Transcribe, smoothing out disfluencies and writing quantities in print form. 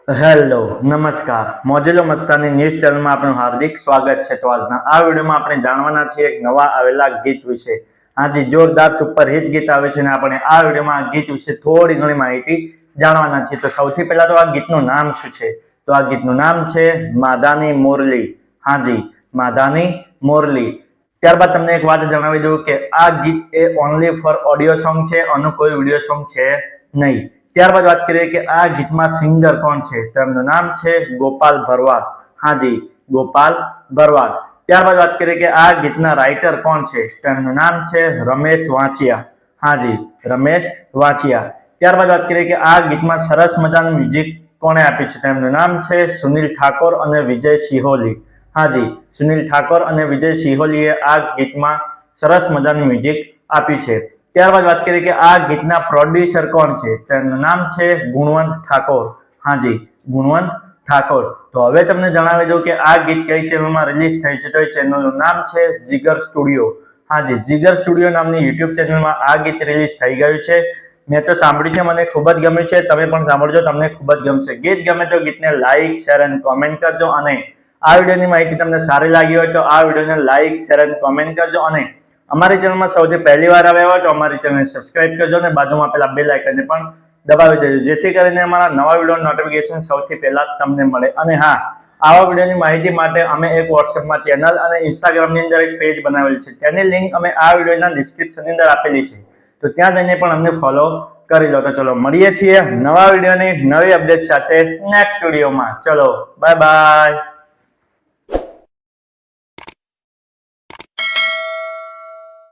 Hello નમસ્કાર મોજેલો Mastani news ચેનલમાં આપનું હાર્દિક સ્વાગત છે। તો આજના આ વિડીયોમાં આપણે જાણવાના છીએ એક નવા આવેલા ગીત વિશે। આજે જોરદાર સુપર હિટ ગીત આવે છે અને આપણે આ વિડીયોમાં આ ગીત વિશે થોડી ઘણી માહિતી જાણવાના છીએ। તો સૌથી પહેલા તો આ ગીતનું નામ શું છે? તો આ ગીતનું નામ છે માદાની મુરલી। હાજી, માદાની મુરલી। ત્યારબાદ તમને એક વાત જણાવી દઉં કે આ ગીત એ ઓનલી ફોર ઓડિયો સોંગ છે, આનું કોઈ વિડીયો સોંગ છે નહીં। ત્યારબાદ વાત કરીએ કે આ ગીતમાં સિંગર કોણ છે? તો એમનું નામ છે ગોપાલ ભરવાડ। હાજી, ગોપાલ ભરવાડ। ત્યારબાદ વાત કરીએ કે આ ગીતના રાઇટર કોણ છે? તો એમનું નામ છે રમેશ વાંચિયા। હાજી, રમેશ વાંચિયા। ત્યારબાદ વાત કરીએ કે આ ગીતમાં સરસ મજાનું મ્યુઝિક કોણે આપ્યું છે? તો એમનું નામ છે સુનિલ ઠાકોર અને વિજય સિહોલી। હાજી, સુનિલ ઠાકોર અને વિજય સિહોલીએ આ ગીતમાં સરસ મજાનું મ્યુઝિક આપ્યું છે। ત્યારબાદ વાત કરીએ કે આ ગીતના પ્રોડ્યુસર કોણ છે? તો એમનું નામ છે ગુણવંત ઠાકોર। હાજી, ગુણવંત ઠાકોર। તો હવે તમને જણાવી દઉં કે આ ગીત કઈ ચેનલમાં રિલીઝ થઈ છે? તો એ ચેનલનું નામ છે જીગર સ્ટુડિયો। હાજી, જીગર સ્ટુડિયો નામની યુટ્યુબ ચેનલમાં આ ગીત રિલીઝ થઈ ગયું છે। મેં તો સાંભળ્યું છે, મને ખૂબ જ ગમ્યું છે। તમે પણ સાંભળજો, તમને ખૂબ જ ગમશે। ગીત ગમે તો ગીતને લાઇક, શેર અને કોમેન્ટ કરજો અને આ વિડીયોની માહિતી તમને સારી લાગી હોય તો આ વિડીયોને લાઇક, શેર અને કોમેન્ટ કરજો અને અમારી ચેનલમાં સૌથી પહેલી વાર આવ્યા હોય તો અમારી ચેનલને સબસ્ક્રાઇબ કરજો અને બાજુમાં પેલા બેલ આઇકનને પણ દબાવી દેજો, જેથી કરીને અમારા નવા વિડીયો નોટિફિકેશન સૌથી પહેલા તમને મળે। અને હા, આવા વિડીયોની માહિતી માટે અમે એક વોટ્સએપમાં ચેનલ અને ઇન્સ્ટાગ્રામની અંદર એક પેજ બનાવેલ છે, તેની લિંક અમે આ વિડીયોના ડિસ્ક્રિપ્શનની અંદર આપેલી છે, તો ત્યાં જઈને પણ અમને ફોલો કરી લો। તો ચલો મળીએ છીએ નવા વિડીયોની નવી અપડેટ સાથે નેક્સ્ટ વિડીયોમાં। ચલો બાય બાય।